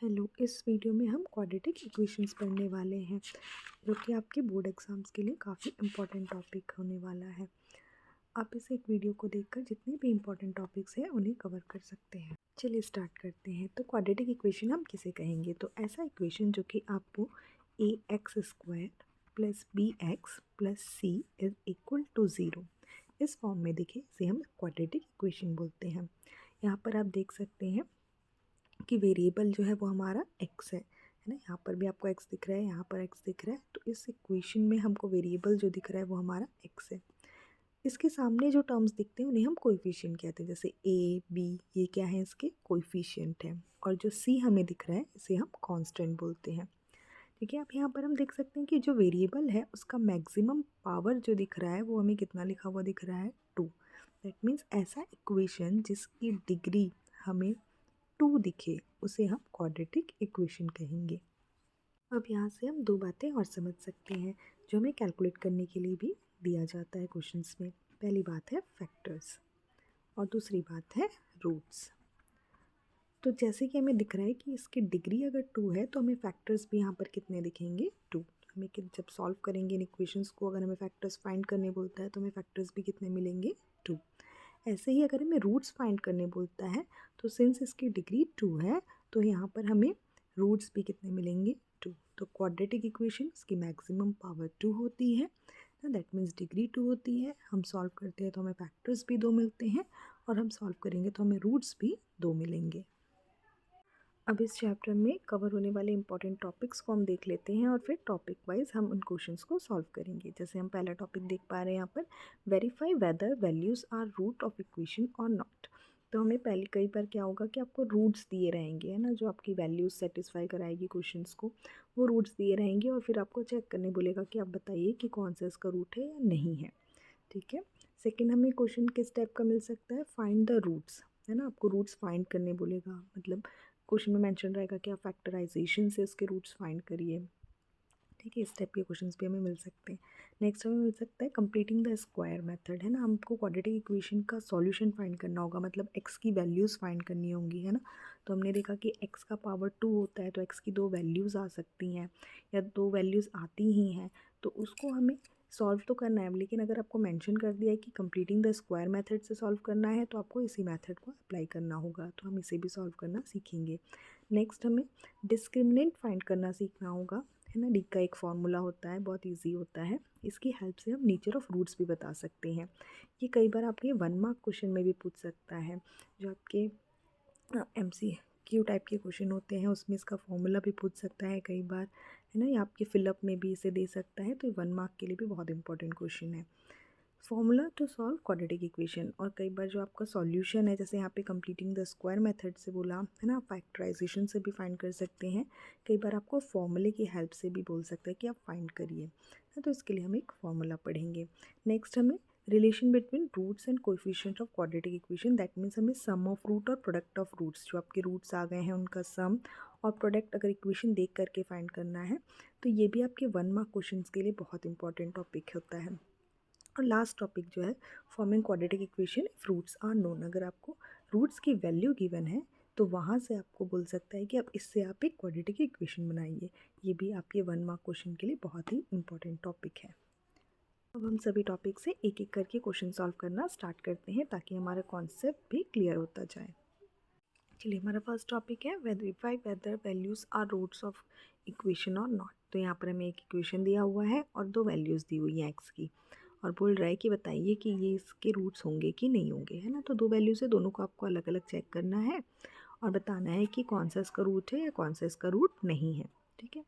Hello, इस video में हम क्वाड्रेटिक इक्वेशंस पढ़ने वाले हैं जो कि आपके बोर्ड एग्जाम्स के लिए काफ़ी इम्पॉर्टेंट टॉपिक होने वाला है। आप इस एक वीडियो को देखकर जितने भी इम्पॉर्टेंट टॉपिक्स हैं उन्हें कवर कर सकते हैं। चलिए स्टार्ट करते हैं। तो क्वाड्रेटिक इक्वेशन हम किसे कहेंगे? तो ऐसा इक्वेशन जो कि आपको a x square plus b x plus c is equal to zero इस फॉर्म में दिखे इसे हम क्वाड्रेटिक इक्वेशन बोलते हैं। यहाँ पर आप देख सकते हैं कि वेरिएबल जो है वो हमारा x है ना। यहाँ पर भी आपको x दिख रहा है, यहाँ पर x दिख रहा है। तो इस इक्वेशन में हमको वेरिएबल जो दिख रहा है वो हमारा x है। इसके सामने जो टर्म्स दिखते हैं उन्हें हम कोएफिशिएंट कहते हैं, जैसे a b, ये क्या है, इसके कोएफिशिएंट हैं। और जो c हमें दिख रहा है इसे हम कांस्टेंट बोलते हैं। ठीक है, अब यहाँ पर हम देख सकते हैं कि जो वेरिएबल है उसका मैक्सिमम पावर जो दिख रहा है वो हमें कितना लिखा हुआ दिख रहा है, 2। दैट मीन्स ऐसा इक्वेशन जिसकी डिग्री हमें 2 दिखे उसे हम क्वाड्रेटिक इक्वेशन कहेंगे। अब यहाँ से हम दो बातें और समझ सकते हैं जो हमें कैलकुलेट करने के लिए भी दिया जाता है क्वेश्चंस में। पहली बात है फैक्टर्स और दूसरी बात है रूट्स। तो जैसे कि हमें दिख रहा है कि इसकी डिग्री अगर 2 है तो हमें फैक्टर्स भी यहाँ पर कितने दिखेंगे, 2। हमें जब सॉल्व करेंगे इन इक्वेशंस को, अगर हमें फैक्टर्स फाइंड करने बोलता है तो हमें फैक्टर्स भी कितने मिलेंगे, 2। ऐसे ही अगर हमें रूट्स फाइंड करने बोलता है तो सिंस इसकी डिग्री 2 है तो यहाँ पर हमें रूट्स भी कितने मिलेंगे, 2। तो क्वाड्रेटिक इक्वेशन की मैक्सिमम पावर 2 होती है ना, दैट मीन्स डिग्री 2 होती है। हम सॉल्व करते हैं तो हमें फैक्टर्स भी 2 मिलते हैं और हम सॉल्व करेंगे तो हमें रूट्स भी 2 मिलेंगे। अब इस चैप्टर में कवर होने वाले इंपॉर्टेंट टॉपिक्स को हम देख लेते हैं और फिर टॉपिक वाइज हम उन क्वेश्चंस को सॉल्व करेंगे। जैसे हम पहला टॉपिक देख पा रहे हैं यहाँ पर, verify whether values are root of equation और नॉट। तो हमें पहले कई बार क्या होगा कि आपको रूट्स दिए रहेंगे, है ना, जो आपकी वैल्यूज़ सेटिस्फाई कराएगी क्वेश्चंस को, वो रूट्स दिए रहेंगे और फिर आपको चेक करने बोलेगा कि आप बताइए कि कौन सा इसका रूट है या नहीं है। ठीक है। सेकेंड, हमें क्वेश्चन किस टाइप का मिल सकता है, फाइंड द रूट्स, है ना, आपको रूट्स फाइंड करने बोलेगा। मतलब क्वेश्चन में मेंशन रहेगा कि आप फैक्टराइजेशन से इसके रूट्स फाइंड करिए। ठीक है, इस टाइप के क्वेश्चंस भी हमें मिल सकते हैं। नेक्स्ट हमें मिल सकता है कंप्लीटिंग द स्क्वायर मेथड, है ना, हमको क्वाड्रेटिक इक्वेशन का सॉल्यूशन फाइंड करना होगा, मतलब एक्स की वैल्यूज़ फाइंड करनी होंगी, है ना। तो हमने देखा कि एक्स का पावर 2 होता है तो एक्स की 2 वैल्यूज़ आ सकती हैं या 2 वैल्यूज़ आती ही हैं, तो उसको हमें सॉल्व तो करना है। लेकिन अगर आपको मेंशन कर दिया है कि कंप्लीटिंग द स्क्वायर मेथड से सॉल्व करना है तो आपको इसी मेथड को अप्लाई करना होगा, तो हम इसे भी सॉल्व करना सीखेंगे। नेक्स्ट हमें डिस्क्रिमिनेंट फाइंड करना सीखना होगा, है ना। डी का एक फॉर्मूला होता है, बहुत इजी होता है, इसकी हेल्प से हम नेचर ऑफ रूट्स भी बता सकते हैं। ये कई बार आपके 1 मार्क क्वेश्चन में भी पूछ सकता है, जो आपके MCQ टाइप के क्वेश्चन होते हैं उसमें इसका फॉर्मूला भी पूछ सकता है कई बार, है ना, या आपके फिलअप में भी इसे दे सकता है। तो 1 मार्क के लिए भी बहुत इंपॉर्टेंट क्वेश्चन है formula to solve quadratic equation. और कई बार जो आपका सॉल्यूशन है, जैसे यहाँ पे कंप्लीटिंग द स्क्वायर मेथड से बोला, है ना, फैक्टराइजेशन से भी फाइंड कर सकते हैं। कई बार आपको फॉर्मूले की हेल्प से भी बोल सकता है कि आप फाइंड करिए, तो इसके लिए हम एक फॉर्मूला पढ़ेंगे। नेक्स्ट हमें relation between roots and coefficient of quadratic equation, that means हमें सम ऑफ रूट और प्रोडक्ट ऑफ रूट्स, जो आपके रूट्स आ गए हैं उनका सम और प्रोडक्ट अगर इक्वेशन देख करके फाइंड करना है, तो ये भी आपके 1 मार्क क्वेश्चन के लिए बहुत इंपॉर्टेंट टॉपिक होता है। और लास्ट टॉपिक जो है forming quadratic equation if roots are known, अगर आपको रूट्स की वैल्यू गिवन है तो वहाँ से आपको बोल सकता है कि अब इससे आप एक क्वाड्रेटिक इक्वेशन बनाइए। ये भी आपके 1 मार्क क्वेश्चन के लिए बहुत ही इंपॉर्टेंट टॉपिक है। अब हम सभी टॉपिक से एक एक करके क्वेश्चन सॉल्व करना स्टार्ट करते हैं ताकि हमारा कॉन्सेप्ट भी क्लियर होता जाए। चलिए, हमारा फर्स्ट टॉपिक है verify whether values are roots of equation और नॉट। तो यहाँ पर हमें एक इक्वेशन दिया हुआ है और 2 वैल्यूज़ दी हुई हैं एक्स की, और बोल रहा है कि बताइए कि ये इसके रूट्स होंगे कि नहीं होंगे, है ना। तो 2 वैल्यूज़ है, दोनों को आपको अलग अलग चेक करना है और बताना है कि कौन सा इसका रूट है या कौन सा इसका रूट नहीं है। ठीक है,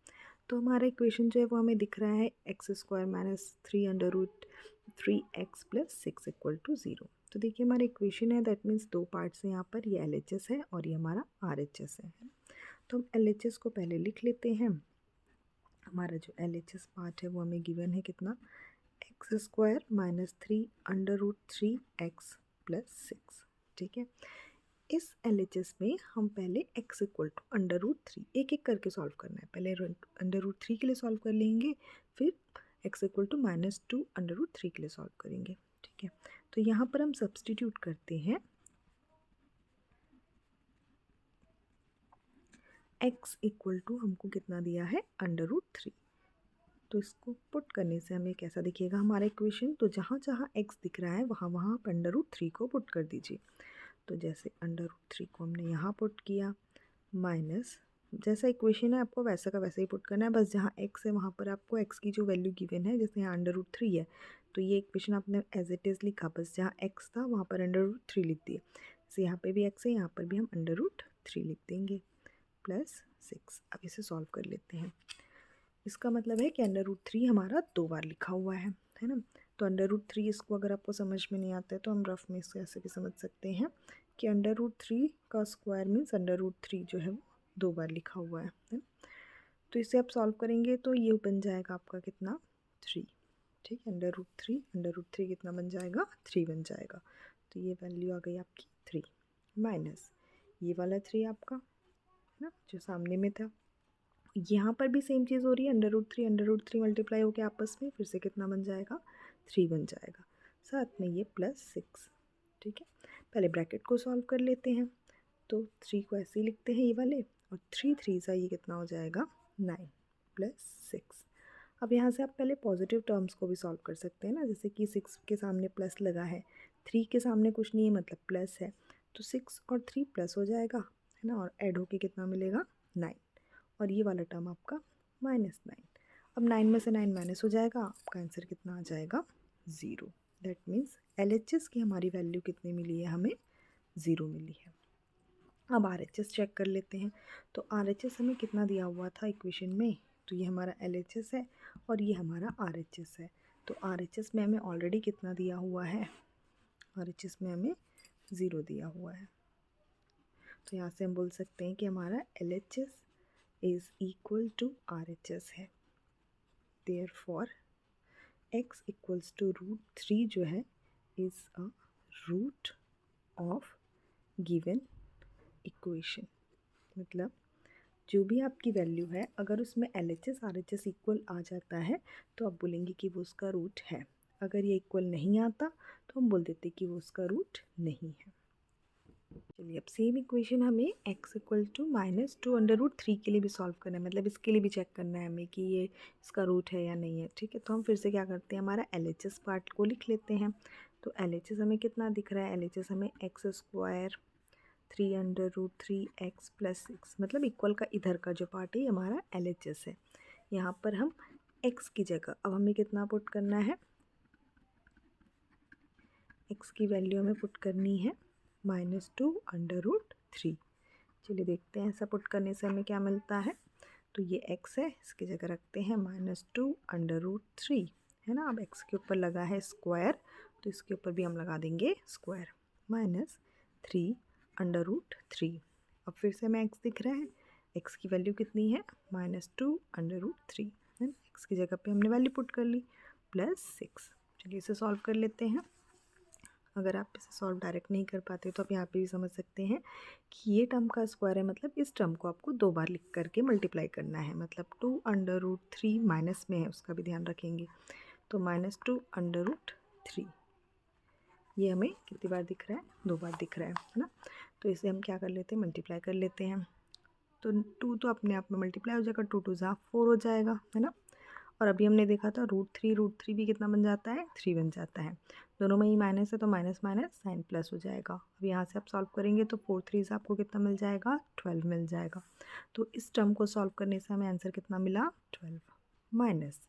तो हमारा इक्वेशन जो है वो हमें दिख रहा है x square minus 3√3x+6 equal to 0। तो देखिए हमारा इक्वेशन है, दैट मीन्स 2 पार्ट्स हैं यहाँ पर, ये LHS है और ये हमारा RHS है। तो हम LHS को पहले लिख लेते हैं। हमारा जो LHS पार्ट है वो हमें गिवन है कितना, एक्स स्क्वायर माइनस 3√3x+6। ठीक है, इस LHS में हम पहले x इक्वल टू √3 एक एक करके सॉल्व करना है। पहले √3 के लिए सॉल्व कर लेंगे, फिर x इक्वल टू -2 √3 के लिए सॉल्व करेंगे। ठीक है, तो यहाँ पर हम सब्सटीट्यूट करते हैं x इक्वल टू हमको कितना दिया है √3। तो इसको पुट करने से हमें कैसा दिखेगा हमारा इक्वेशन, तो जहाँ जहाँ x दिख रहा है वहाँ वहाँ आप √3 को पुट कर दीजिए। तो जैसे √3 को हमने यहाँ पुट किया माइनस, जैसा इक्वेशन है आपको वैसा का वैसा ही पुट करना है, बस जहाँ x है वहाँ पर आपको x की जो वैल्यू गिवन है, जैसे यहाँ √3 है तो ये इक्वेशन आपने एज इट इज़ लिखा, बस जहाँ x था वहाँ पर √3 लिख दिए। जैसे यहाँ पे भी x है, यहाँ पर भी हम √3 लिख देंगे +6। अब इसे सॉल्व कर लेते हैं। इसका मतलब है कि √3 हमारा 2 बार लिखा हुआ है ना। तो √3 इसको अगर आपको समझ में नहीं आता है तो हम रफ में इसको ऐसे भी समझ सकते हैं कि √3 का स्क्वायर मीन्स √3 जो है वो 2 बार लिखा हुआ है ना। तो इसे आप सॉल्व करेंगे तो ये बन जाएगा आपका कितना 3, ठीक है। √3 कितना बन जाएगा 3 बन जाएगा। तो ये वैल्यू आ गई आपकी 3 माइनस ये वाला 3 आपका है ना जो सामने में था। यहाँ पर भी सेम चीज़ हो रही है, √3 मल्टीप्लाई होकर आपस में फिर से कितना बन जाएगा 3 बन जाएगा, साथ में ये +6, ठीक है। पहले ब्रैकेट को सॉल्व कर लेते हैं। तो 3 को ऐसे ही लिखते हैं ये वाले, और 3 3 सा ये कितना हो जाएगा 9 +6। अब यहाँ से आप पहले पॉजिटिव टर्म्स को भी सॉल्व कर सकते हैं ना, जैसे कि 6 के सामने प्लस लगा है, 3 के सामने कुछ नहीं है मतलब प्लस है, तो 6 और 3 प्लस हो जाएगा है ना, और ऐड होके कितना मिलेगा 9, और ये वाला टर्म आपका -9। अब 9 में से 9 माइनस हो जाएगा, आपका आंसर कितना आ जाएगा 0। दैट मीन्स LHS की हमारी वैल्यू कितनी मिली है हमें 0 मिली है। अब RHS चेक कर लेते हैं। तो RHS हमें कितना दिया हुआ था इक्वेशन में, तो ये हमारा LHS है और ये हमारा RHS है। तो RHS में हमें ऑलरेडी कितना दिया हुआ है, RHS में हमें 0 दिया हुआ है। तो यहाँ से हम बोल सकते हैं कि हमारा LHS is equal to RHS है। देयरफॉर x इक्वल्स टू √3 जो है is a root of given equation. मतलब जो भी आपकी वैल्यू है अगर उसमें LHS RHS इक्वल आ जाता है तो आप बोलेंगे कि वो उसका रूट है, अगर ये इक्वल नहीं आता तो हम बोल देते कि वो उसका रूट नहीं है। चलिए अब सेम इक्वेशन हमें x इक्वल टू -2√3 के लिए भी सॉल्व करना है, मतलब इसके लिए भी चेक करना है हमें कि ये इसका रूट है या नहीं है, ठीक है। तो हम फिर से क्या करते हैं, हमारा LHS पार्ट को लिख लेते हैं। तो LHS हमें कितना दिख रहा है, LHS हमें x² 3√3x + 6, मतलब इक्वल का इधर का जो पार्ट है हमारा LHS है। यहाँ पर हम x की जगह अब हमें कितना पुट करना है, x की वैल्यू हमें पुट करनी है -2√3। चलिए देखते हैं ऐसा पुट करने से हमें क्या मिलता है। तो ये x है, इसकी जगह रखते हैं -2√3 है ना। अब x के ऊपर लगा है स्क्वायर तो इसके ऊपर भी हम लगा देंगे स्क्वायर, -3√3। अब फिर से हमें x दिख रहा है, x की वैल्यू कितनी है -2√3 है ना, x की जगह पे हमने वैल्यू पुट कर ली +6। चलिए इसे सॉल्व कर लेते हैं। अगर आप इसे सॉल्व डायरेक्ट नहीं कर पाते तो आप यहाँ पे भी समझ सकते हैं कि ये टर्म का स्क्वायर है, मतलब इस टर्म को आपको 2 बार लिख करके मल्टीप्लाई करना है, मतलब 2√3 माइनस में है उसका भी ध्यान रखेंगे। तो -2√3 ये हमें कितनी बार दिख रहा है, 2 बार दिख रहा है ना। तो इसे हम क्या कर लेते हैं, मल्टीप्लाई कर लेते हैं। तो 2 तो अपने आप में मल्टीप्लाई हो जाएगा, 2 2 ज़ा 4 हो जाएगा है ना। और अभी हमने देखा था √3 भी कितना बन जाता है 3 बन जाता है, दोनों में ही माइनस है तो माइनस माइनस साइन प्लस हो जाएगा। अब यहाँ से आप सॉल्व करेंगे तो 4 3 से आपको कितना मिल जाएगा 12 मिल जाएगा। तो इस टर्म को सॉल्व करने से हमें आंसर कितना मिला 12 माइनस।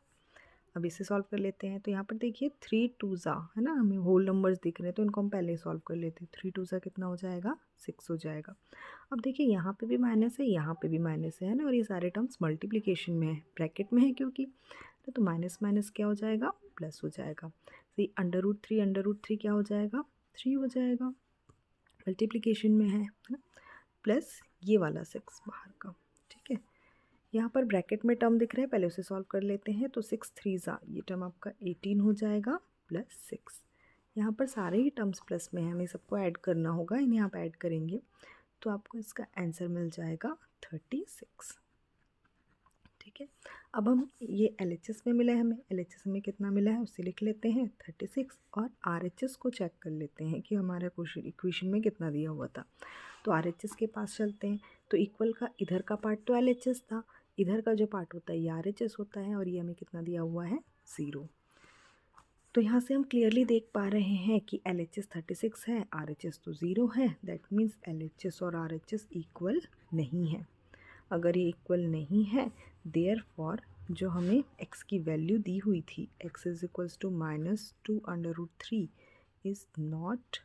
अब इसे सॉल्व कर लेते हैं। तो यहाँ पर देखिए 3 2 ज़ा है ना, हमें होल नंबर्स दिख रहे हैं तो इनको हम पहले सॉल्व कर लेते हैं। 3 2 ज़ा कितना हो जाएगा 6 हो जाएगा। अब देखिए यहाँ पे भी माइनस है, यहाँ पे भी माइनस है ना, और ये सारे टर्म्स मल्टीप्लिकेशन में है, ब्रैकेट में है क्योंकि, तो माइनस माइनस क्या हो जाएगा प्लस हो जाएगा। तो √3 क्या हो जाएगा 3 हो जाएगा, मल्टीप्लिकेशन में है ना, प्लस ये वाला 6 बाहर का, ठीक है। यहाँ पर ब्रैकेट में टर्म दिख रहा है, पहले उसे सॉल्व कर लेते हैं। तो 6 3 ज़ा ये टर्म आपका 18 हो जाएगा +6। यहाँ पर सारे ही टर्म्स प्लस में है, हमें सबको ऐड करना होगा, इन्हें आप ऐड करेंगे तो आपको इसका आंसर मिल जाएगा 36, ठीक है। अब हम ये LHS में मिला है, हमें LHS में कितना मिला है उसे लिख लेते हैं 36, और RHS को चेक कर लेते हैं कि हमारे क्वेश्चन इक्वेशन में कितना दिया हुआ था। तो RHS के पास चलते हैं। तो इक्वल का इधर का पार्ट तो LHS था, इधर का जो पार्ट होता है ये RHS होता है, और ये हमें कितना दिया हुआ है 0। तो यहाँ से हम क्लियरली देख पा रहे हैं कि LHS 36 है, RHS तो 0 है। दैट मीन्स LHS और RHS इक्वल नहीं है। अगर ये इक्वल नहीं है, देयरफॉर जो हमें x की वैल्यू दी हुई थी x is equals to -2√3 is not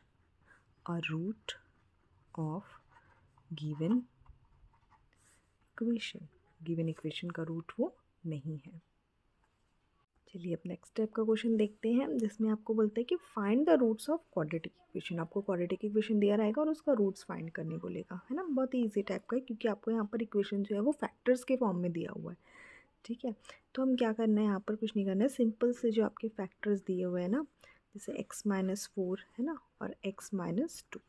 a root of given equation. Given equation का रूट वो नहीं है। चलिए अब नेक्स्ट स्टेप का क्वेश्चन देखते हैं, जिसमें आपको बोलते हैं कि find the roots of quadratic equation. आपको क्वाड्रेटिक इक्वेशन दिया रहेगा और उसका रूट्स फाइंड करने बोलेगा, है ना। बहुत ही ईजी टाइप का है, क्योंकि आपको यहाँ पर इक्वेशन जो है वो फैक्टर्स के फॉर्म में दिया हुआ है, ठीक है। तो हम क्या करना है, यहाँ पर कुछ नहीं करना है, सिंपल से जो आपके फैक्टर्स दिए हुए हैं ना, जैसे x-4 है ना और x-2,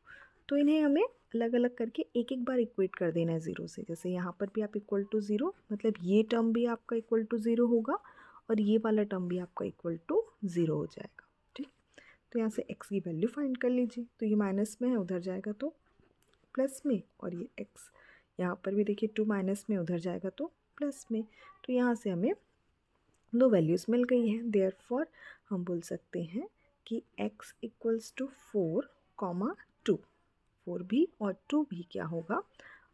तो इन्हें हमें अलग अलग करके एक एक बार इक्वेट कर देना है 0 से। जैसे यहाँ पर भी आप इक्वल टू 0, मतलब ये टर्म भी आपका इक्वल टू 0 होगा और ये वाला टर्म भी आपका इक्वल टू 0 हो जाएगा, ठीक। तो यहाँ से x की वैल्यू फाइंड कर लीजिए। तो ये माइनस में है, उधर जाएगा तो प्लस में, और ये x यहाँ पर भी देखिए 2 माइनस में, उधर जाएगा तो प्लस में। तो यहाँ से हमें दो वैल्यूज़ मिल गई हैं। देयरफॉर हम बोल सकते हैं कि x इक्वल्स टू 4, 4 भी और 2 भी क्या होगा,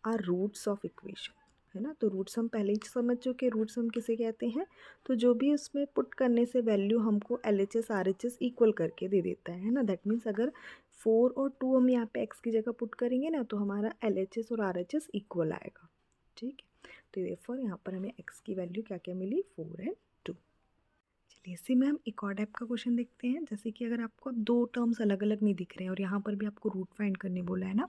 आर रूट्स ऑफ इक्वेशन, है ना। तो रूट्स हम पहले ही समझ चुके, रूट्स हम किसे कहते हैं, तो जो भी उसमें पुट करने से वैल्यू हमको LHS RHS इक्वल करके दे देता है ना। दैट मीन्स अगर 4 और 2 हम यहाँ पे x की जगह पुट करेंगे ना, तो हमारा LHS और RHS इक्वल आएगा, ठीक है। तो देयरफॉर यहाँ पर हमें x की वैल्यू क्या क्या मिली, 4 एंड 2। चलिए इसी में हम एक और टाइप का क्वेश्चन देखते हैं। जैसे कि अगर आपको अब दो टर्म्स अलग अलग नहीं दिख रहे हैं और यहाँ पर भी आपको रूट फाइंड करने बोला है ना,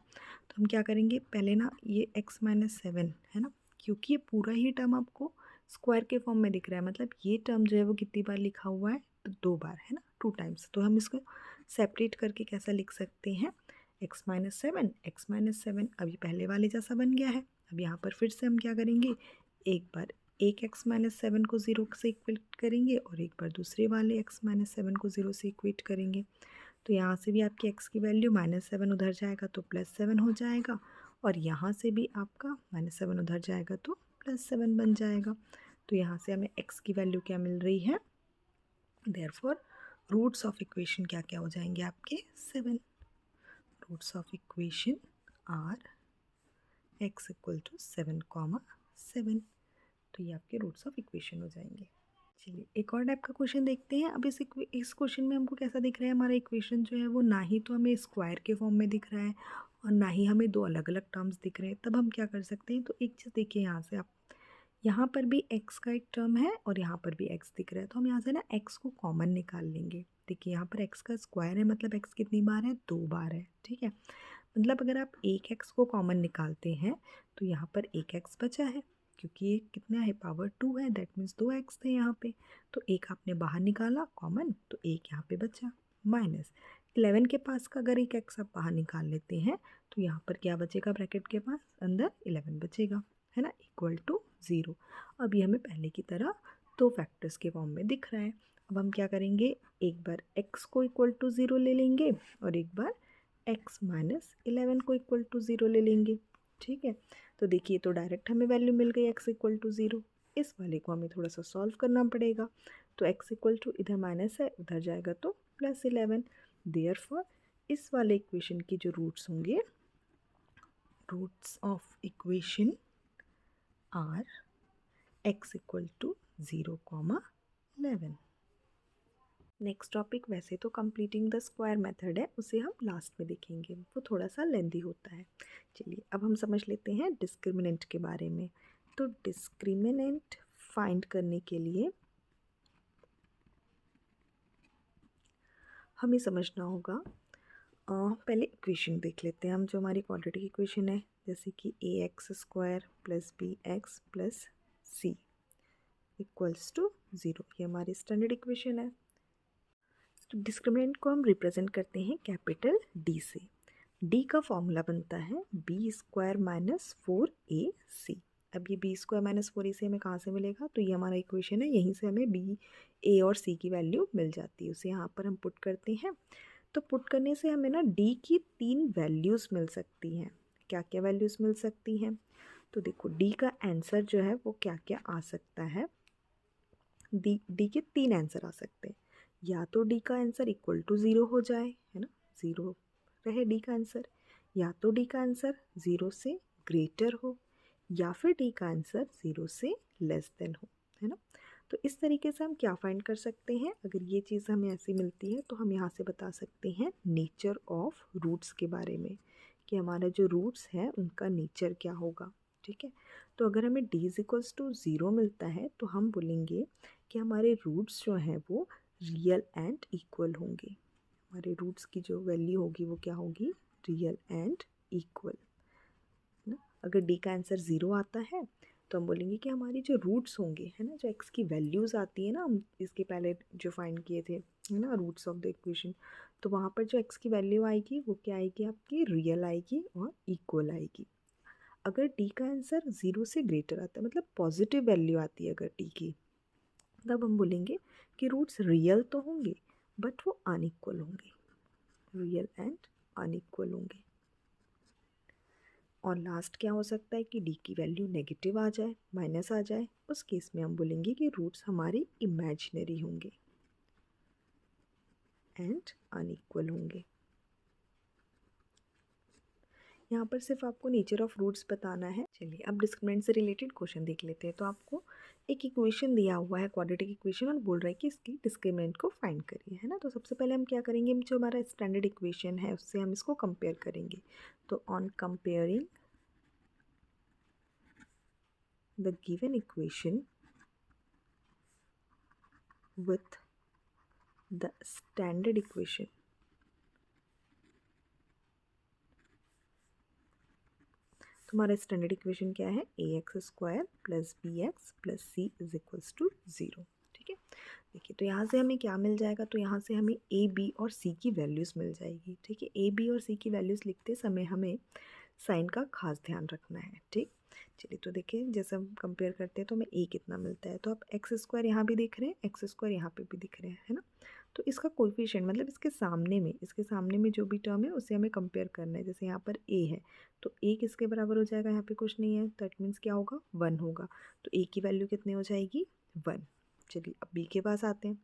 तो हम क्या करेंगे, पहले ना ये x-7 है ना, क्योंकि ये पूरा ही टर्म आपको स्क्वायर के फॉर्म में दिख रहा है, मतलब ये टर्म जो है वो कितनी बार लिखा हुआ है, तो 2 बार, है ना, 2 टाइम्स। तो हम इसको सेपरेट करके कैसा लिख सकते हैं, x-7 अभी पहले वाले जैसा बन गया है। अब यहाँ पर फिर से हम क्या करेंगे, एक बार एक x-7 को 0 से इक्वेट करेंगे और एक बार दूसरे वाले x-7 को 0 से इक्वेट करेंगे। तो यहाँ से भी आपकी x की वैल्यू -7 उधर जाएगा तो +7 हो जाएगा, और यहाँ से भी आपका -7 उधर जाएगा तो +7 बन जाएगा। तो यहाँ से हमें x की वैल्यू क्या मिल रही है, देयरफॉर रूट्स ऑफ इक्वेशन क्या क्या हो जाएंगे आपके 7। Roots of equation are x equal to 7, तो ये आपके रूट्स ऑफ इक्वेशन हो जाएंगे। चलिए एक और टाइप का क्वेश्चन देखते हैं। अब इस क्वेश्चन में हमको कैसा दिख रहा है, हमारा इक्वेशन जो है वो ना ही तो हमें स्क्वायर के फॉर्म में दिख रहा है और ना ही हमें दो अलग अलग टर्म्स दिख रहे हैं। तब हम क्या कर सकते हैं, तो एक चीज़ देखिए, यहाँ से आप यहाँ पर भी x का एक टर्म है और यहाँ पर भी x दिख रहा है, तो हम यहाँ से ना x को कॉमन निकाल लेंगे। देखिए यहाँ पर x का स्क्वायर है, मतलब x कितनी बार है, 2 बार है, ठीक है। मतलब अगर आप एक x को कॉमन निकालते हैं तो यहाँ पर एक x बचा है, क्योंकि ये कितना है, पावर 2 है, दैट मीन्स 2x थे यहाँ पे। तो एक आपने बाहर निकाला कॉमन, तो एक यहाँ पे बचा। -11 के पास का अगर एक x आप बाहर निकाल लेते हैं तो यहाँ पर क्या बचेगा, ब्रैकेट के पास अंदर 11 बचेगा, है ना, इक्वल टू 0। अब ये हमें पहले की तरह दो फैक्टर्स के फॉर्म में दिख रहा है। अब हम क्या करेंगे, एक बार x को इक्वल टू 0 ले लेंगे और एक बार x-11 को इक्वल टू 0 ले लेंगे, ठीक है। तो देखिए तो डायरेक्ट हमें वैल्यू मिल गई x इक्वल टू 0। इस वाले को हमें थोड़ा सा सॉल्व करना पड़ेगा। तो x इक्वल टू इधर माइनस है, उधर जाएगा तो +11। देयरफॉर इस वाले इक्वेशन की जो रूट्स होंगे, roots of equation are x equal to 0, 11। Next topic वैसे तो कंप्लीटिंग द स्क्वायर मेथड है, उसे हम लास्ट में देखेंगे, वो थोड़ा सा लेंदी होता है। चलिए अब हम समझ लेते हैं डिस्क्रिमिनेंट के बारे में। तो डिस्क्रिमिनेंट फाइंड करने के लिए हमें समझना होगा, पहले इक्वेशन देख लेते हैं हम, जो हमारी क्वाड्रेटिक इक्वेशन है, जैसे कि ax² + bx + c equals to 0, ये हमारी स्टैंडर्ड इक्वेशन है। तो डिस्क्रिमिनेंट को हम रिप्रेजेंट करते हैं कैपिटल D से। D का फॉर्मूला बनता है b² - 4ac। अब ये b² - 4ac हमें कहाँ से मिलेगा, तो ये हमारा इक्वेशन है, यहीं से हमें b, a और c की वैल्यू मिल जाती है, उसे यहाँ पर हम पुट करते हैं। तो पुट करने से हमें ना d की 3 वैल्यूज़ मिल सकती हैं, क्या क्या वैल्यूज़ मिल सकती हैं। तो देखो डी का आंसर जो है वो क्या क्या आ सकता है। डी के 3 आंसर आ सकते हैं। या तो डी का आंसर इक्वल टू 0 हो जाए, है ना, 0 रहे डी का आंसर, या तो डी का आंसर 0 से ग्रेटर हो, या फिर डी का आंसर 0 से लेस देन हो, है ना। तो इस तरीके से हम क्या फाइंड कर सकते हैं, अगर ये चीज़ हमें ऐसी मिलती है तो हम यहाँ से बता सकते हैं नेचर ऑफ रूट्स के बारे में, कि हमारा जो रूट्स है उनका नेचर क्या होगा। ठीक है, तो अगर हमें d इज इक्वल्स टू 0 मिलता है तो हम बोलेंगे कि हमारे रूट्स जो हैं वो रियल एंड इक्वल होंगे। हमारे रूट्स की जो वैल्यू होगी वो क्या होगी, रियल एंड इक्वल, है ना। अगर डी का आंसर 0 आता है तो हम बोलेंगे कि हमारी जो रूट्स होंगे, है ना, जो एक्स की वैल्यूज़ आती है ना, हम इसके पहले जो फाइंड किए थे, है ना, रूट्स ऑफ द इक्वेशन, तो वहाँ पर जो एक्स की वैल्यू आएगी वो क्या आएगी, आपकी रियल आएगी और इक्वल आएगी। अगर डी का आंसर 0 से ग्रेटर आता है, मतलब पॉजिटिव वैल्यू आती है अगर डी की, तब हम बोलेंगे कि रूट्स रियल तो होंगे बट वो अनइक्वल होंगे, रियल एंड अनइक्वल होंगे। और लास्ट क्या हो सकता है कि डी की वैल्यू नेगेटिव आ जाए, माइनस आ जाए, उस केस में हम बोलेंगे कि रूट्स हमारे इमेजिनरी होंगे एंड अनइक्वल होंगे। यहाँ पर सिर्फ आपको नेचर ऑफ रूट्स बताना है। चलिए अब डिस्क्रिमिनेंट से रिलेटेड क्वेश्चन देख लेते हैं। तो आपको एक इक्वेशन दिया हुआ है, क्वाड्रेटिक इक्वेशन, और बोल रहा है कि इसकी डिस्क्रिमिनेंट को फाइंड करिए, है ना। तो सबसे पहले हम क्या करेंगे, जो हमारा स्टैंडर्ड इक्वेशन है उससे हम इसको कंपेयर करेंगे। तो on comparing the given equation with the standard equation, हमारा स्टैंडर्ड इक्वेशन क्या है, a x square plus b x plus c is equals to 0। ठीक है, देखिए तो यहाँ से हमें क्या मिल जाएगा, तो यहाँ से हमें ए बी और सी की वैल्यूज़ मिल जाएगी। ठीक है, ए बी और सी की वैल्यूज़ लिखते समय हमें साइन का खास ध्यान रखना है। ठीक, चलिए तो देखिए जैसे हम कंपेयर करते हैं तो हमें ए कितना मिलता है, तो आप एक्स स्क्वायर यहाँ भी दिख रहे हैं, एक्स स्क्वायर यहाँ पे भी दिख रहे हैं, है ना। तो इसका कोएफिशिएंट मतलब इसके सामने में जो भी टर्म है उसे हमें कंपेयर करना है। जैसे यहाँ पर ए है तो ए किसके बराबर हो जाएगा, यहाँ पे कुछ नहीं है, दैट मीन्स क्या होगा, 1 होगा। तो ए की वैल्यू कितनी हो जाएगी, 1। चलिए अब बी के पास आते हैं।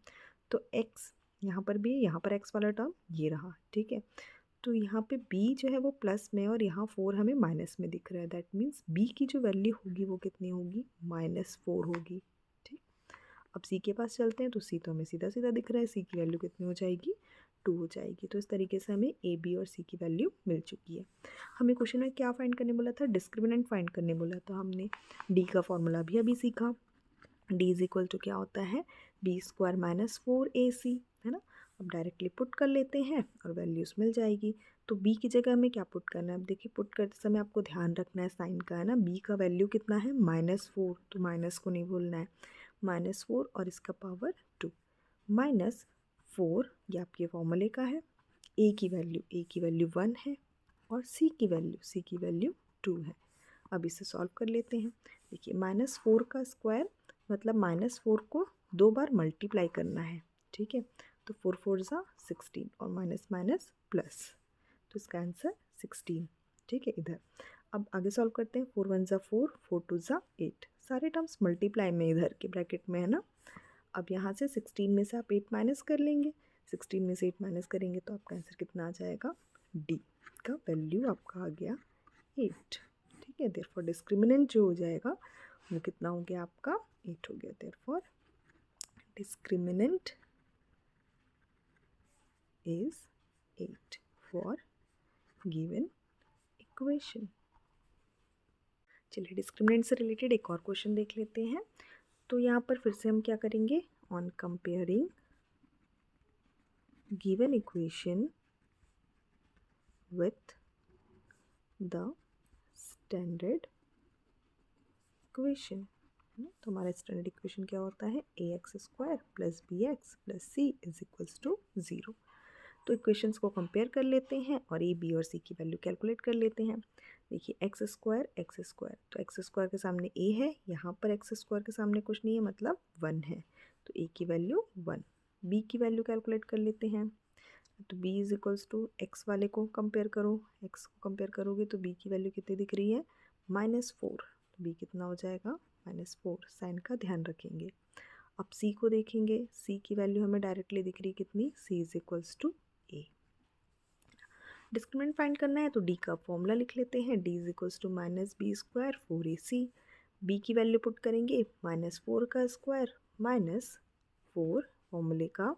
तो एक्स यहाँ पर भी, यहाँ पर एक्स वाला टर्म ये रहा। ठीक है, तो यहाँ पे b जो है वो प्लस में और यहाँ 4 हमें माइनस में दिख रहा है, दैट मीन्स b की जो वैल्यू होगी वो कितनी होगी, -4 होगी। ठीक, अब c के पास चलते हैं। तो c तो हमें सीधा सीधा दिख रहा है, c की वैल्यू कितनी हो जाएगी, 2 हो जाएगी। तो इस तरीके से हमें a b और c की वैल्यू मिल चुकी है। हमें क्वेश्चन में क्या फाइंड करने बोला था, डिस्क्रिमिनेंट फाइंड करने बोला, तो हमने d का फॉर्मूला भी अभी सीखा। d इज इक्वल टू क्या होता है, b स्क्वायर माइनस 4ac, है ना। अब डायरेक्टली पुट कर लेते हैं और वैल्यूज़ मिल जाएगी। तो b की जगह हमें क्या पुट करना है, अब देखिए पुट करते समय आपको ध्यान रखना है साइन का, है ना। b का वैल्यू कितना है, -4, तो माइनस को नहीं भूलना है, -4 और इसका पावर 2, -4 ये आपके फॉर्मूले का है। a की वैल्यू 1 है और c की वैल्यू 2 है। अब इसे सॉल्व कर लेते हैं। देखिए -4 का स्क्वायर मतलब -4 को 2 बार मल्टीप्लाई करना है। ठीक है, तो 4 4 ज़ा 16 और माइनस माइनस प्लस, तो इसका आंसर 16। ठीक है, इधर अब आगे सॉल्व करते हैं। 4 1 ज़ा 4, 4 2 ज़ा 8, सारे टर्म्स मल्टीप्लाई में इधर के ब्रैकेट में, है ना। अब यहाँ से 16 में से आप 8 माइनस कर लेंगे, 16 में से 8 माइनस करेंगे तो आपका आंसर कितना आ जाएगा, डी का वैल्यू आपका आ गया 8। ठीक है, देयरफॉर डिस्क्रिमिनेंट जो हो जाएगा वो कितना हो गया, आपका 8 हो गया। Therefore discriminant is 8 for given equation। चलिए डिस्क्रिमिनेंट से रिलेटेड एक और क्वेश्चन देख लेते हैं। तो यहाँ पर फिर से हम क्या करेंगे, on comparing given equation with the standard equation, तो हमारा स्टैंडर्ड इक्वेशन क्या होता है, a x square plus b x plus c is equals to 0। तो इक्वेशंस को कंपेयर कर लेते हैं और ए बी और सी की वैल्यू कैलकुलेट कर लेते हैं। देखिए एक्स स्क्वायर, तो एक्स स्क्वायर के सामने ए है, यहाँ पर एक्स स्क्वायर के सामने कुछ नहीं है मतलब 1 है, तो ए की वैल्यू 1। बी की वैल्यू कैलकुलेट कर लेते हैं। तो b is equals to x वाले को कंपेयर करो, x को कंपेयर करोगे तो b की वैल्यू कितनी दिख रही है, -4, तो b कितना हो जाएगा, -4। साइन का ध्यान रखेंगे। अब c को देखेंगे, c की वैल्यू हमें डायरेक्टली दिख रही कितनी, c is equals to a। Discriminant find करना है तो d का फॉर्मूला लिख लेते हैं, d is equals to -b² 4ac। b की वैल्यू पुट करेंगे, -4 का स्क्वायर -4 फॉर्मूले का,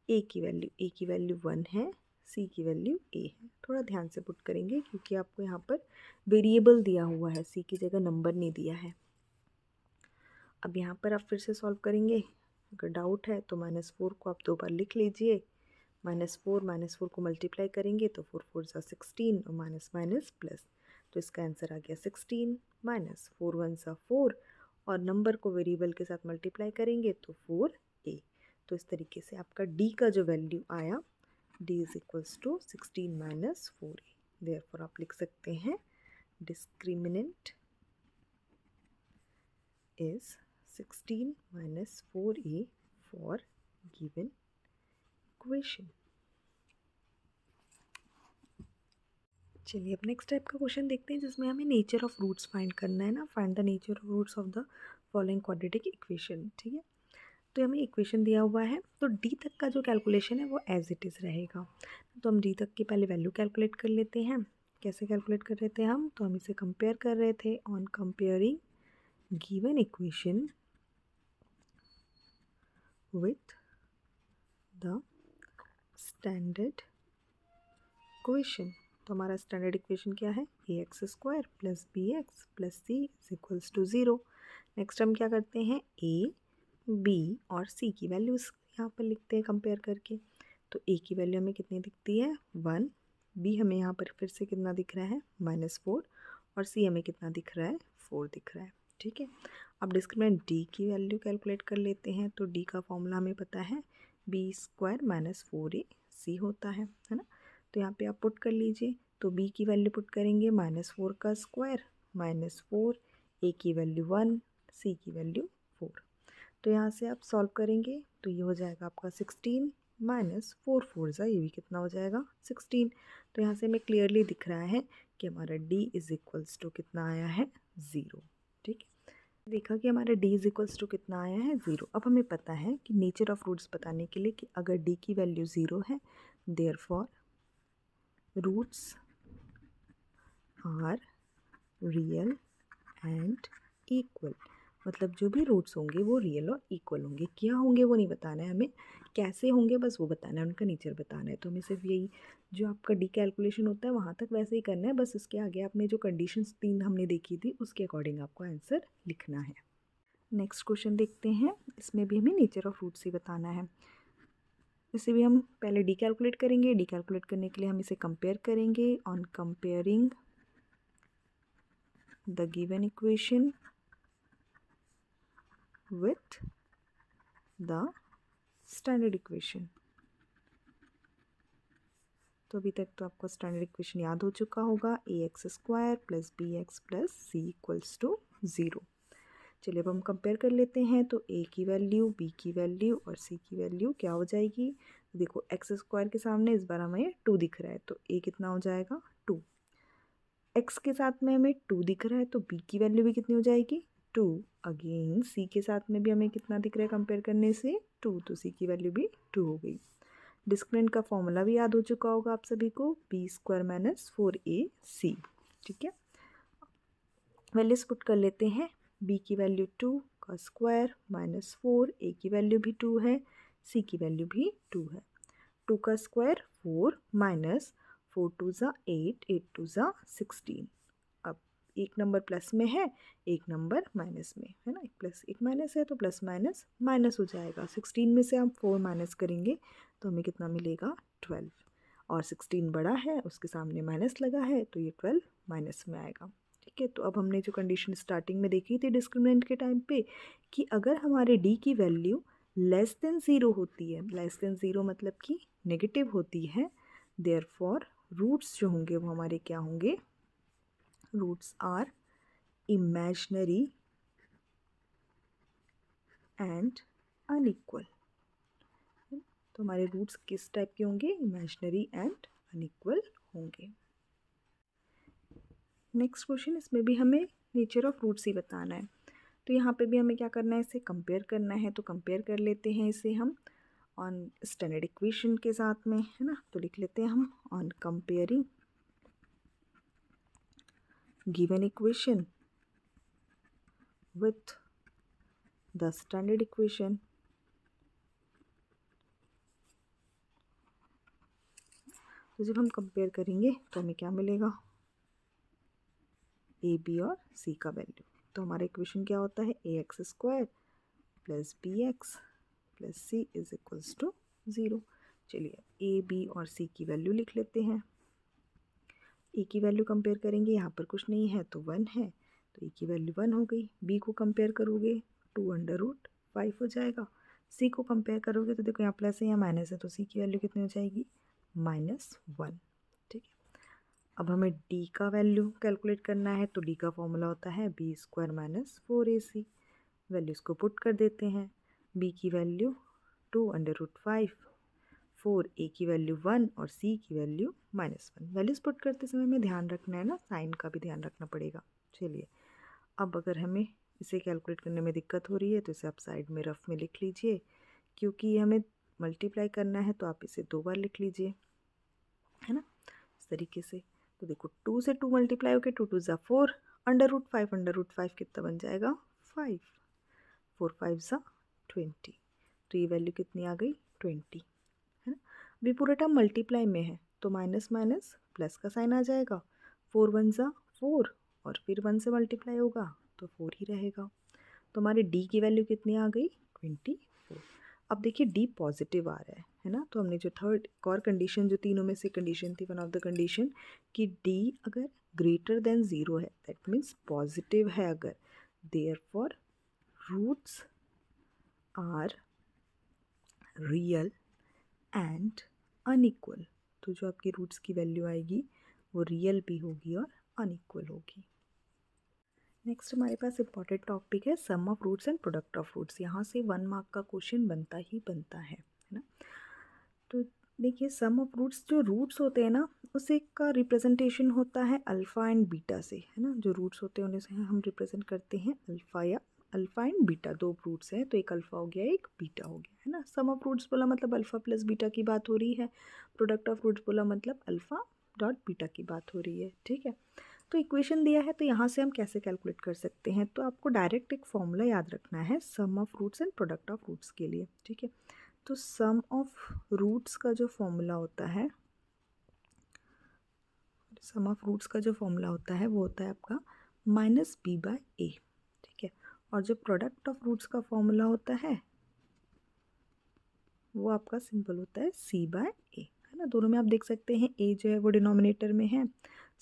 a की वैल्यू 1 है, c की वैल्यू a है। थोड़ा ध्यान से पुट करेंगे क्योंकि आपको यहाँ पर वेरिएबल दिया हुआ है, c की जगह नंबर नहीं दिया है। अब यहाँ पर आप फिर से सॉल्व करेंगे, अगर डाउट है तो -4 को आप 2 बार लिख लीजिए, -4 को मल्टीप्लाई करेंगे तो 4 4 ज़ा 16 और माइनस माइनस प्लस, तो इसका आंसर आ गया 16 -4 1 ज़ा 4 और नंबर को वेरिएबल के साथ मल्टीप्लाई करेंगे तो 4a। तो इस तरीके से आपका d का जो वैल्यू आया, d is equals to 16 - 4a। Therefore आप लिख सकते हैं discriminant is 16 - 4a for given equation. चलिए अब नेक्स्ट टाइप का क्वेश्चन देखते हैं जिसमें हमें नेचर ऑफ रूट्स फाइंड करना है ना, find the nature of roots of the following quadratic equation. ठीक है, तो हमें इक्वेशन दिया हुआ है, तो डी तक का जो कैलकुलेशन है वो एज इट इज़ रहेगा। तो हम डी तक की पहले वैल्यू कैलकुलेट कर लेते हैं। कैसे कैलकुलेट कर रहे थे हम, तो हम इसे कंपेयर कर रहे थे on comparing given equation with the standard equation. तो हमारा स्टैंडर्ड इक्वेशन क्या है, ax² + bx + c is equals to 0। Next हम क्या करते हैं, a, b और c की वैल्यूज़ यहाँ पर लिखते हैं कंपेयर करके। तो a की वैल्यू हमें कितनी दिखती है, 1, b हमें यहाँ पर फिर से कितना दिख रहा है, -4 और c हमें कितना दिख रहा है, 4 दिख रहा है। ठीक है, अब डिस्क्रिमिनेंट d की वैल्यू कैलकुलेट कर लेते हैं। तो d का फॉर्मूला हमें पता है, b² - 4ac होता है ना। तो यहाँ पे आप पुट कर लीजिए, तो b की वैल्यू पुट करेंगे, -4 का स्क्वायर -4, a की वैल्यू 1, c की वैल्यू 4। तो यहाँ से आप सॉल्व करेंगे तो ये हो जाएगा आपका 16 -4 4 ज़ा, ये भी कितना हो जाएगा, 16। तो यहाँ से हमें क्लियरली दिख रहा है कि हमारा d इज इक्वल्स टू कितना आया है, 0। ठीक है, देखा कि हमारा d इज इक्वल्स टू कितना आया है, 0। अब हमें पता है कि नेचर ऑफ रूट्स बताने के लिए कि अगर d की वैल्यू 0 है, therefore roots are real and equal. मतलब जो भी रूट्स होंगे वो रियल और इक्वल होंगे। क्या होंगे वो नहीं बताना है हमें, कैसे होंगे बस वो बताना है, उनका नेचर बताना है। तो हमें सिर्फ यही जो आपका डी कैलकुलेशन होता है वहाँ तक वैसे ही करना है, बस इसके आगे आपने जो कंडीशंस 3 हमने देखी थी उसके अकॉर्डिंग आपको आंसर लिखना है। नेक्स्ट क्वेश्चन देखते हैं, इसमें भी हमें नेचर ऑफ रूट्स ही बताना है। इसे भी हम पहले डी कैलकुलेट करेंगे। डी कैलकुलेट करने के लिए हम इसे कंपेयर करेंगे on comparing the given equation with the standard equation। तो अभी तक तो आपको स्टैंडर्ड इक्वेशन याद हो चुका होगा, ax² + bx + c equals to 0। चलिए अब हम कंपेयर कर लेते हैं। तो a की वैल्यू, b की वैल्यू और c की वैल्यू क्या हो जाएगी, देखो x² के सामने इस बार हमें 2 दिख रहा है तो a कितना हो जाएगा, 2। x के साथ में हमें 2 दिख रहा है तो b की वैल्यू भी कितनी हो जाएगी, 2। अगेन c के साथ में भी हमें कितना दिख रहा है कंपेयर करने से, 2, तो c की वैल्यू भी 2 हो गई। डिस्क्रिमिनेंट का फॉर्मूला भी याद हो चुका होगा आप सभी को, b² - 4ac। ठीक है, वैल्यूज पुट कर लेते हैं। b की वैल्यू 2 का स्क्वायर -4, a की वैल्यू भी 2 है, c की वैल्यू भी 2 है। 2 का स्क्वायर 4 -4 2 ज़ा 8, 8 2 ज़ा 16। अब एक नंबर प्लस में है, एक नंबर माइनस में है ना, एक प्लस एक माइनस है तो प्लस माइनस माइनस हो जाएगा। 16 में से हम 4 माइनस करेंगे तो हमें कितना मिलेगा, 12। और 16 बड़ा है, उसके सामने माइनस लगा है तो ये 12 माइनस में आएगा। ठीक है, तो अब हमने जो कंडीशन स्टार्टिंग में देखी थी डिस्क्रिमिनेंट के टाइम पे कि अगर हमारे d की वैल्यू लेस देन 0 होती है, लेस देन 0 मतलब कि नेगेटिव होती है, देयरफॉर रूट्स जो होंगे वो हमारे क्या होंगे, roots are imaginary and unequal. तो तो हमारे रूट्स किस टाइप के होंगे, इमेजिनरी एंड अनइक्वल होंगे। नेक्स्ट क्वेश्चन, इसमें भी हमें नेचर ऑफ रूट्स ही बताना है। तो यहाँ पे भी हमें क्या करना है, इसे कंपेयर करना है। तो कंपेयर कर लेते हैं इसे हम ऑन स्टैंडर्ड इक्वेशन के साथ में, है ना। तो लिख लेते हैं हम on comparing given equation with the standard equation. तो जब हम कंपेयर करेंगे तो हमें क्या मिलेगा, ए बी और सी का वैल्यू। तो हमारा इक्वेशन क्या होता है, a x square plus b x plus c is equals to 0। चलिए ए बी और सी की वैल्यू लिख लेते हैं। ए की वैल्यू कंपेयर करेंगे, यहाँ पर कुछ नहीं है तो 1 है, तो ए की वैल्यू 1 हो गई। बी को कंपेयर करोगे 2√5 हो जाएगा। सी को कंपेयर करोगे तो देखो यहाँ प्लस है यहाँ माइनस है, तो सी की वैल्यू कितनी हो जाएगी, -1। ठीक है, अब हमें डी का वैल्यू कैलकुलेट करना है। तो डी का फॉर्मूला होता है b² - 4ac। वैल्यूज़ को पुट कर देते हैं। b की वैल्यू 2√5, 4a की वैल्यू 1 और c की वैल्यू -1। वैल्यूज़ पुट करते समय हमें ध्यान रखना है ना, साइन का भी ध्यान रखना पड़ेगा। चलिए अब अगर हमें इसे कैलकुलेट करने में दिक्कत हो रही है तो इसे आप साइड में रफ में लिख लीजिए, क्योंकि हमें मल्टीप्लाई करना है तो आप इसे 2 बार लिख लीजिए, है ना, इस तरीके से। तो देखो 2 से 2 मल्टीप्लाई होकर 2 2 ज़ा 4, √5 कितना बन जाएगा, 5, 4 5 ज़ा 20। तो ये वैल्यू कितनी आ गई, 20, है ना। अभी पूरा टर्म मल्टीप्लाई में है तो माइनस माइनस प्लस का साइन आ जाएगा। 4 1 ज़ा 4 और फिर 1 से मल्टीप्लाई होगा तो 4 ही रहेगा। तो हमारे डी की वैल्यू कितनी आ गई, 24। अब देखिए डी पॉजिटिव आ रहा है ना। तो हमने जो थर्ड एक और कंडीशन, जो तीनों में से कंडीशन थी, वन ऑफ द कंडीशन कि डी अगर ग्रेटर देन 0 है, दैट मीन्स पॉजिटिव है अगर, therefore roots are real and unequal. तो जो आपकी रूट्स की वैल्यू आएगी वो रियल भी होगी और अनइक्वल होगी। नेक्स्ट हमारे पास इंपॉर्टेंट टॉपिक है sum of roots and product of roots. यहाँ से 1 मार्क का क्वेश्चन बनता ही बनता है ना। तो देखिए सम ऑफ रूट्स, जो रूट्स होते हैं ना उसे का रिप्रेजेंटेशन होता है अल्फ़ा एंड बीटा से, है ना। जो रूट्स होते हैं उन्हें से हम रिप्रेजेंट करते हैं अल्फ़ा या अल्फ़ा एंड बीटा। 2 रूट्स हैं तो एक अल्फ़ा हो गया एक बीटा हो गया, है ना। सम ऑफ रूट्स बोला मतलब अल्फ़ा प्लस बीटा की बात हो रही है। प्रोडक्ट ऑफ रूट्स बोला मतलब अल्फ़ा डॉट बीटा की बात हो रही है, ठीक है। तो इक्वेशन दिया है तो यहाँ से हम कैसे कैलकुलेट कर सकते हैं, तो आपको डायरेक्ट एक फॉर्मूला याद रखना है sum of roots and product of roots के लिए, ठीक है। तो सम ऑफ रूट्स का जो फॉर्मूला होता है, सम ऑफ रूट्स का जो फॉर्मूला होता है वो होता है आपका -b/a, ठीक है। और जो प्रोडक्ट ऑफ रूट्स का फॉर्मूला होता है वो आपका सिंपल होता है c/a, है ना। दोनों में आप देख सकते हैं a जो है वो डिनोमिनेटर में है,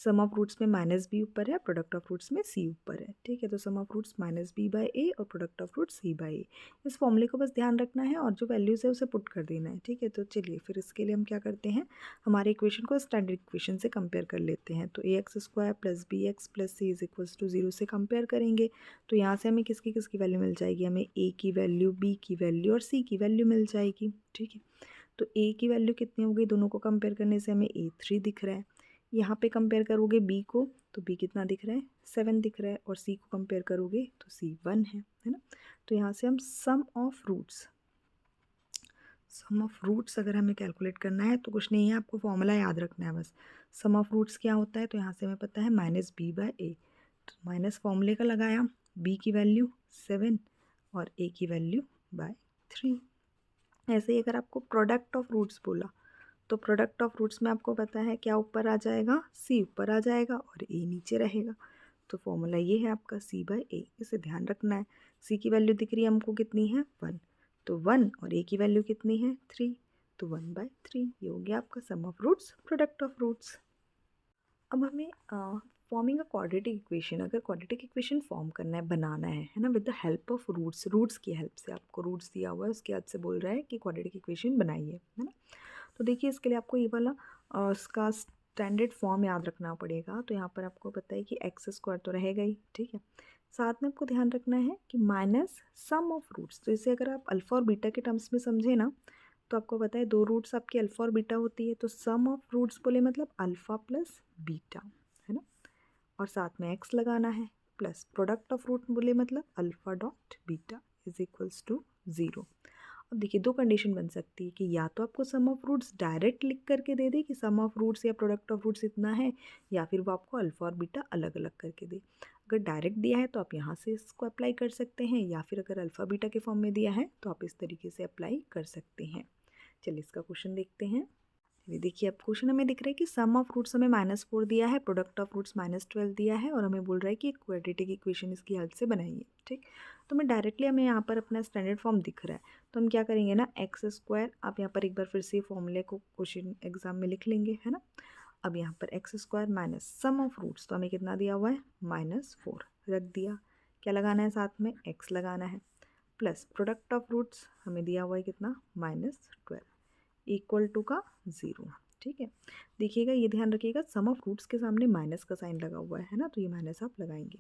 सम ऑफ रूट्स में -b ऊपर है, प्रोडक्ट ऑफ रूट्स में c ऊपर है, ठीक है। तो सम ऑफ रूट्स -b/a और प्रोडक्ट ऑफ रूट्स c/a। इस फॉर्मूले को बस ध्यान रखना है और जो वैल्यूज़ है उसे पुट कर देना है, ठीक है। तो चलिए फिर इसके लिए हम क्या करते हैं, हमारे इक्वेशन को स्टैंडर्ड इक्वेशन से कंपेयर कर लेते हैं। तो ax² + bx + c = 0 से कंपेयर करेंगे। तो यहाँ से हमें किसकी किसकी वैल्यू मिल जाएगी, हमें a की वैल्यू, b की वैल्यू और c की वैल्यू मिल जाएगी, ठीक है। तो a की वैल्यू कितनी हो गई, दोनों को कंपेयर करने से हमें a3 दिख रहा है। यहाँ पे कंपेयर करोगे b को तो b कितना दिख रहा है, 7 दिख रहा है, और c को कंपेयर करोगे तो c 1 है ना। तो यहाँ से हम सम ऑफ रूट्स अगर हमें कैलकुलेट करना है तो कुछ नहीं है, आपको फॉर्मूला याद रखना है बस। सम ऑफ रूट्स क्या होता है, तो यहाँ से हमें पता है -b/a। तो माइनस फॉर्मूले का लगाया, b की वैल्यू 7 और a की वैल्यू 3। ऐसे ही अगर आपको प्रोडक्ट ऑफ रूट्स बोला तो प्रोडक्ट ऑफ रूट्स में आपको पता है क्या ऊपर आ जाएगा, c ऊपर आ जाएगा और a नीचे रहेगा। तो फॉर्मूला ये है आपका c/a, इसे ध्यान रखना है। c की वैल्यू दिख रही है हमको कितनी है, 1, तो 1 और a की वैल्यू कितनी है, 3, तो 1/3। ये हो गया आपका sum of roots, product of roots. अब हमें फॉर्मिंग अ क्वाड्रेटिक इक्वेशन, अगर क्वाड्रेटिक इक्वेशन फॉर्म करना है, बनाना है ना, with the help of roots की हेल्प से, आपको रूट्स दिया हुआ है उसकी हेल्प से बोल रहा है कि क्वाड्रेटिक इक्वेशन बनाइए, है ना। तो देखिए इसके लिए आपको ये वाला उसका स्टैंडर्ड फॉर्म याद रखना पड़ेगा। तो यहाँ पर आपको पता है कि x² तो रहेगा ही, ठीक है। साथ में आपको ध्यान रखना है कि माइनस सम ऑफ रूट्स। तो इसे अगर आप अल्फ़ा और बीटा के टर्म्स में समझे ना तो आपको पता है 2 रूट्स आपकी अल्फ़ा और बीटा होती है, तो सम ऑफ रूट्स बोले मतलब अल्फ़ा प्लस बीटा, है ना? और साथ में एक्स लगाना है, प्लस प्रोडक्ट ऑफ रूट बोले मतलब alpha dot beta is equals to 0। अब देखिए 2 कंडीशन बन सकती है कि या तो आपको सम ऑफ रूट्स डायरेक्ट लिख करके दे दे कि सम ऑफ रूट्स या प्रोडक्ट ऑफ रूट्स इतना है, या फिर वो आपको अल्फ़ा और बीटा अलग अलग करके दे। अगर डायरेक्ट दिया है तो आप यहाँ से इसको अप्लाई कर सकते हैं, या फिर अगर अल्फ़ा बीटा के फॉर्म में दिया है तो आप इस तरीके से अप्लाई कर सकते हैं। चलिए इसका क्वेश्चन देखते हैं। ये देखिए अब क्वेश्चन हमें दिख रहा है कि सम ऑफ रूट्स हमें -4 दिया है, प्रोडक्ट ऑफ रूट्स -12 दिया है, और हमें बोल रहा है कि एक क्वाड्रेटिक इक्वेशन इसकी हेल्प से बनाइए। ठीक, तो हमें डायरेक्टली हमें यहाँ पर अपना स्टैंडर्ड फॉर्म दिख रहा है, तो हम क्या करेंगे ना, एक्स स्क्वायर, आप यहाँ पर एक बार फिर से फॉर्मूले को क्वेश्चन एग्जाम में लिख लेंगे, है ना। अब यहाँ पर x square minus sum of roots, तो हमें कितना दिया हुआ है -4 रख दिया, क्या लगाना है साथ में एक्स लगाना है, प्लस प्रोडक्ट ऑफ रूट्स हमें दिया हुआ है कितना -12 इक्वल टू का 0। ठीक है, देखिएगा ये ध्यान रखिएगा सम ऑफ रूट्स के सामने माइनस का साइन लगा हुआ है ना, तो ये माइनस आप लगाएंगे।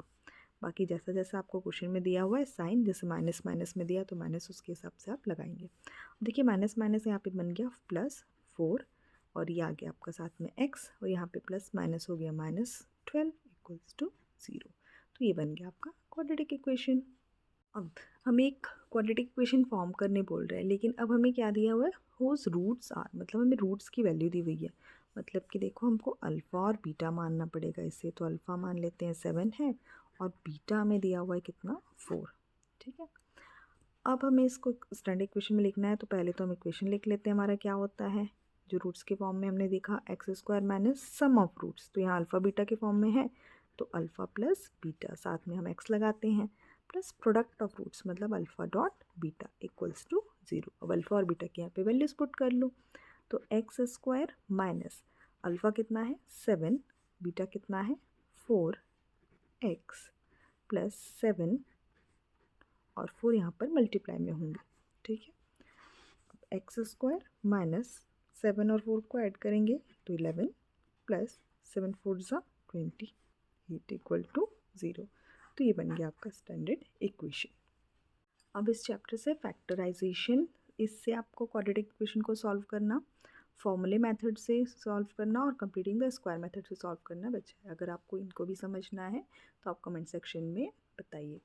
बाकी जैसा जैसा आपको क्वेश्चन में दिया हुआ है साइन, जैसे माइनस माइनस में दिया तो माइनस उसके हिसाब से आप लगाएंगे। देखिए माइनस माइनस यहाँ पे बन गया +4, और ये आ गया आपका साथ में x, और यहाँ पे प्लस माइनस हो गया -12 इक्वल्स टू 0। तो ये बन गया आपका क्वाड्रेटिक इक्वेशन। अब हमें एक क्वाड्रेटिक इक्वेशन फॉर्म करने बोल रहे हैं, लेकिन अब हमें क्या दिया हुआ है, होज रूट्स आर, मतलब हमें रूट्स की वैल्यू दी हुई है। मतलब कि देखो हमको अल्फ़ा और बीटा मानना पड़ेगा इससे, तो अल्फ़ा मान लेते हैं 7 है, और बीटा हमें दिया हुआ है कितना 4। ठीक है, अब हमें इसको स्टैंडर्ड इक्वेशन में लिखना है, तो पहले तो हम इक्वेशन लिख लेते हैं। हमारा क्या होता है, जो रूट्स के फॉर्म में हमने देखा x square minus sum of roots, तो यहाँ अल्फ़ा बीटा के फॉर्म में है, तो अल्फ़ा प्लस बीटा, साथ में हम एक्स लगाते हैं, प्लस प्रोडक्ट ऑफ रूट्स मतलब alpha dot beta equals to 0। अब अल्फ़ा और बीटा की यहाँ पे वैल्यूज पुट कर लो, तो एक्स स्क्वायर माइनस अल्फ़ा कितना है 7, बीटा कितना है 4x प्लस 7, और 4 यहाँ पर मल्टीप्लाई में होंगे। ठीक है, एक्स स्क्वायर माइनस 7 और 4 को ऐड करेंगे तो 11 प्लस 7 4 ज़ा 28 इक्वल टू 0। तो ये बन गया आपका स्टैंडर्ड इक्वेशन। अब इस चैप्टर से फैक्टराइजेशन, इससे आपको क्वाड्रेटिक इक्वेशन को सॉल्व करना, फॉर्मूले मेथड से सॉल्व करना, और कंप्लीटिंग द स्क्वायर मेथड से सॉल्व करना बचा है। अगर आपको इनको भी समझना है तो आप कमेंट सेक्शन में बताइए।